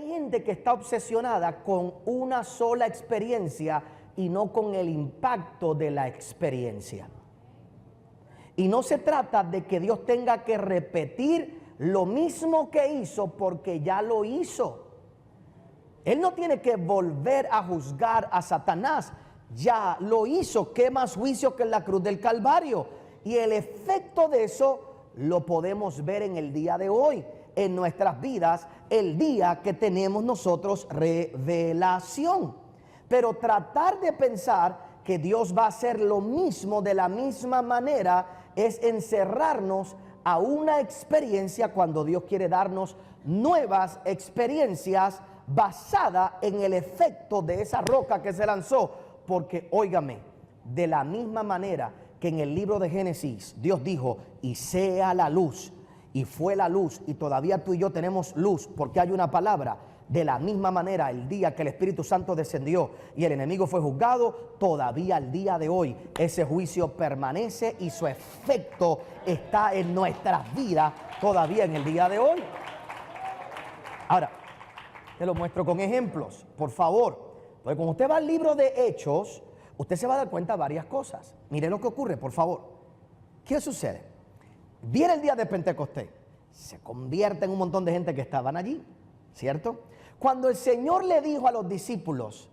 hay gente que está obsesionada con una sola experiencia y no con el impacto de la experiencia. Y no se trata de que Dios tenga que repetir lo mismo que hizo porque ya lo hizo. Él no tiene que volver a juzgar a Satanás. Ya lo hizo. ¿Qué más juicio que en la cruz del Calvario? Y el efecto de eso lo podemos ver en el día de hoy, en nuestras vidas, el día que tenemos nosotros revelación. Pero tratar de pensar que Dios va a hacer lo mismo de la misma manera es encerrarnos a una experiencia cuando Dios quiere darnos nuevas experiencias basadas en el efecto de esa roca que se lanzó. Porque, óigame, de la misma manera que en el libro de Génesis Dios dijo, y sea la luz, y fue la luz, y todavía tú y yo tenemos luz porque hay una palabra. De la misma manera, el día que el Espíritu Santo descendió y el enemigo fue juzgado, todavía al día de hoy ese juicio permanece y su efecto está en nuestras vidas todavía en el día de hoy. Ahora, te lo muestro con ejemplos, por favor. Porque cuando usted va al libro de Hechos, usted se va a dar cuenta de varias cosas. Mire lo que ocurre, por favor. ¿Qué sucede? Viene el día de Pentecostés, se convierte en un montón de gente que estaban allí, ¿cierto? Cuando el Señor le dijo a los discípulos,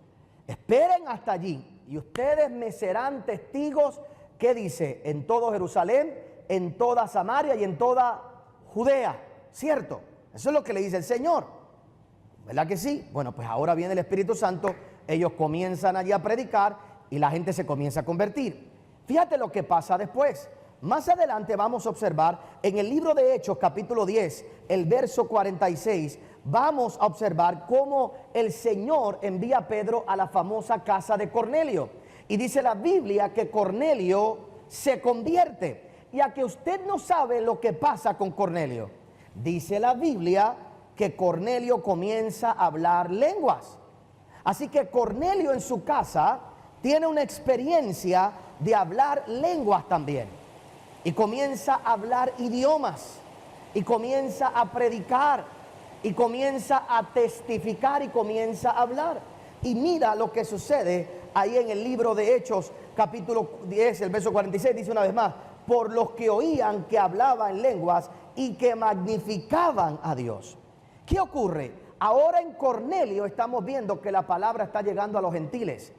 esperen hasta allí y ustedes me serán testigos, ¿qué dice? En todo Jerusalén, en toda Samaria y en toda Judea, ¿cierto? Eso es lo que le dice el Señor, ¿verdad que sí? Bueno, pues ahora viene el Espíritu Santo, ellos comienzan allí a predicar y la gente se comienza a convertir. Fíjate lo que pasa después. Más adelante vamos a observar en el libro de Hechos capítulo 10, el verso 46, vamos a observar cómo el Señor envía a Pedro a la famosa casa de Cornelio. Y dice la Biblia que Cornelio se convierte. Y a que usted no sabe lo que pasa con Cornelio. Dice la Biblia que Cornelio comienza a hablar lenguas. Así que Cornelio en su casa tiene una experiencia de hablar lenguas también. Y comienza a hablar idiomas, y comienza a predicar, y comienza a testificar, y comienza a hablar. Y mira lo que sucede ahí en el libro de Hechos, capítulo 10, el verso 46, dice una vez más, por los que oían que hablaba en lenguas y que magnificaban a Dios. ¿Qué ocurre? Ahora en Cornelio estamos viendo que la palabra está llegando a los gentiles.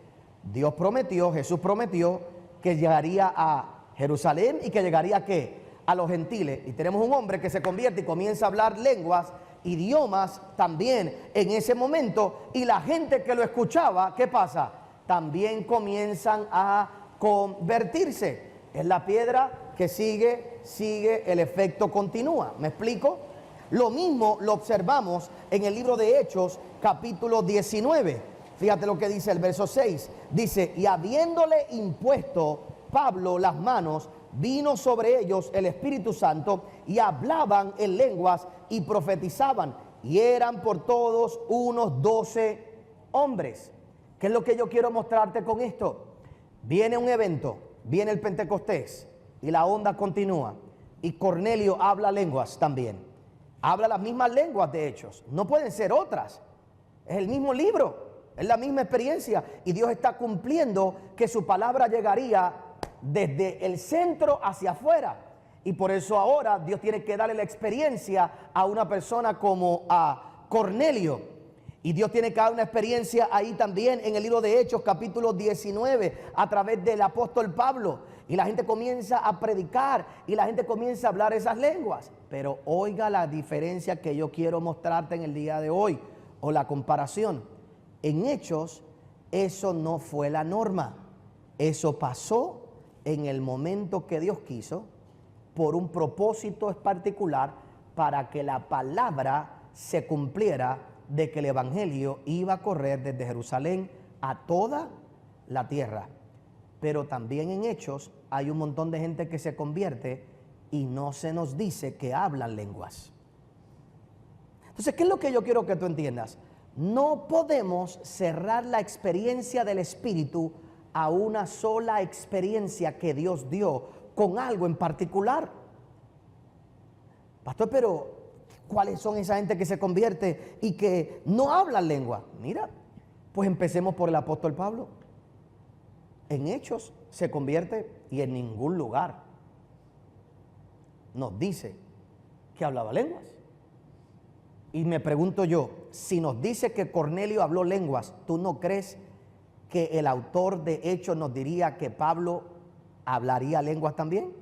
Dios prometió, Jesús prometió que llegaría a Jerusalén y que llegaría ¿a qué? A los gentiles. Y tenemos un hombre que se convierte y comienza a hablar lenguas, idiomas también en ese momento. Y la gente que lo escuchaba, ¿qué pasa? También comienzan a convertirse. Es la piedra que sigue, el efecto continúa. ¿Me explico? Lo mismo lo observamos en el libro de Hechos, capítulo 19. Fíjate lo que dice el verso 6. Dice, y habiéndole impuesto Pablo las manos, vino sobre ellos el Espíritu Santo y hablaban en lenguas y profetizaban. Y eran por todos unos 12 hombres. ¿Qué es lo que yo quiero mostrarte con esto? Viene un evento, viene el Pentecostés y la onda continúa. Y Cornelio habla lenguas también. Habla las mismas lenguas de Hechos. No pueden ser otras. Es el mismo libro, es la misma experiencia. Y Dios está cumpliendo que su palabra llegaría desde el centro hacia afuera. Y por eso ahora Dios tiene que darle la experiencia a una persona como a Cornelio. Y Dios tiene que dar una experiencia ahí también en el libro de Hechos, capítulo 19, a través del apóstol Pablo. Y la gente comienza a predicar y la gente comienza a hablar esas lenguas. Pero oiga la diferencia que yo quiero mostrarte en el día de hoy, o la comparación. En Hechos, eso no fue la norma. Eso pasó en el momento que Dios quiso, por un propósito particular, para que la palabra se cumpliera de que el evangelio iba a correr desde Jerusalén a toda la tierra. Pero también en Hechos hay un montón de gente que se convierte y no se nos dice que hablan lenguas. Entonces, ¿qué es lo que yo quiero que tú entiendas? No podemos cerrar la experiencia del Espíritu a una sola experiencia que Dios dio con algo en particular. Pastor, pero ¿cuáles son esa gente que se convierte y que no hablan lengua? Mira, pues empecemos por el apóstol Pablo. En Hechos se convierte y en ningún lugar nos dice que hablaba lenguas. Y me pregunto yo, si nos dice que Cornelio habló lenguas, ¿tú no crees que el autor de Hechos nos diría que Pablo hablaría lenguas también?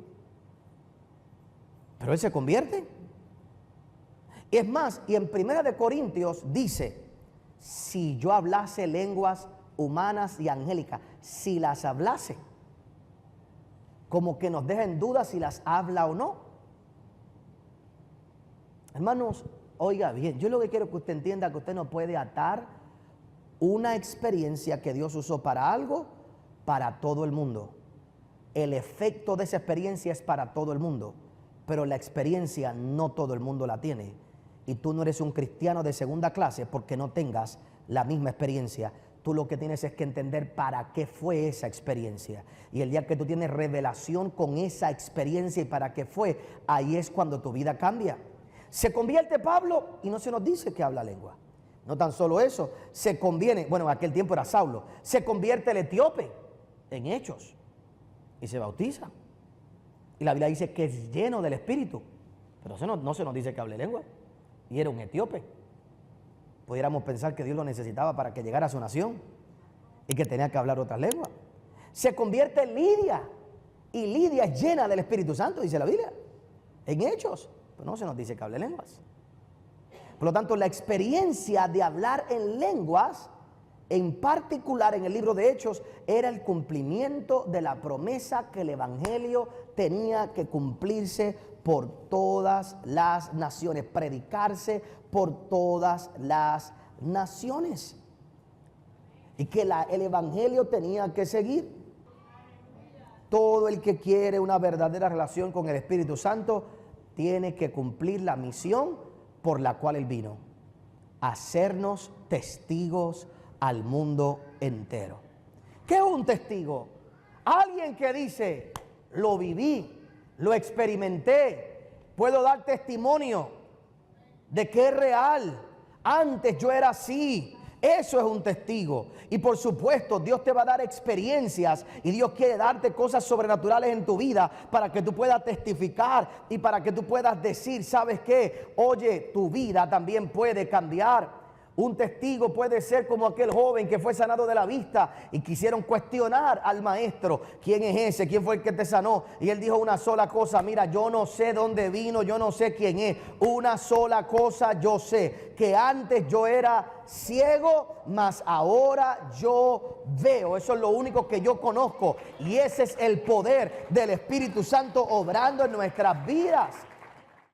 Pero él se convierte. Y es más, y en 1 de Corintios dice, si yo hablase lenguas humanas y angélicas, si las hablase, como que nos deja en duda si las habla o no. Hermanos, oiga bien, yo lo que quiero que usted entienda que usted no puede atar una experiencia que Dios usó para algo, para todo el mundo. El efecto de esa experiencia es para todo el mundo, pero la experiencia no todo el mundo la tiene. Y tú no eres un cristiano de segunda clase porque no tengas la misma experiencia. Tú lo que tienes es que entender para qué fue esa experiencia. Y el día que tú tienes revelación con esa experiencia y para qué fue, ahí es cuando tu vida cambia. Se convierte Pablo y no se nos dice que habla lengua. No tan solo eso, se conviene, bueno, en aquel tiempo era Saulo, se convierte el etíope en Hechos y se bautiza. Y la Biblia dice que es lleno del Espíritu, pero no se nos dice que hable lengua. Y era un etíope. Pudiéramos pensar que Dios lo necesitaba para que llegara a su nación y que tenía que hablar otras lenguas. Se convierte en Lidia y Lidia es llena del Espíritu Santo, dice la Biblia, en Hechos. Pero no se nos dice que hable lenguas. Por lo tanto, la experiencia de hablar en lenguas, en particular en el libro de Hechos, era el cumplimiento de la promesa que el Evangelio tenía que cumplirse por todas las naciones, predicarse por todas las naciones. Y que el Evangelio tenía que seguir. Todo el que quiere una verdadera relación con el Espíritu Santo tiene que cumplir la misión por la cual Él vino: hacernos testigos al mundo entero. ¿Qué es un testigo? Alguien que dice, lo viví, lo experimenté, puedo dar testimonio de que es real. Antes yo era así. Eso es un testigo. Y por supuesto, Dios te va a dar experiencias y Dios quiere darte cosas sobrenaturales en tu vida para que tú puedas testificar y para que tú puedas decir, ¿sabes qué? Oye, tu vida también puede cambiar. Un testigo puede ser como aquel joven que fue sanado de la vista y quisieron cuestionar al maestro. ¿Quién es ese? ¿Quién fue el que te sanó? Y él dijo una sola cosa: mira, yo no sé dónde vino, yo no sé quién es. Una sola cosa yo sé, que antes yo era ciego, mas ahora yo veo. Eso es lo único que yo conozco. Y ese es el poder del Espíritu Santo obrando en nuestras vidas.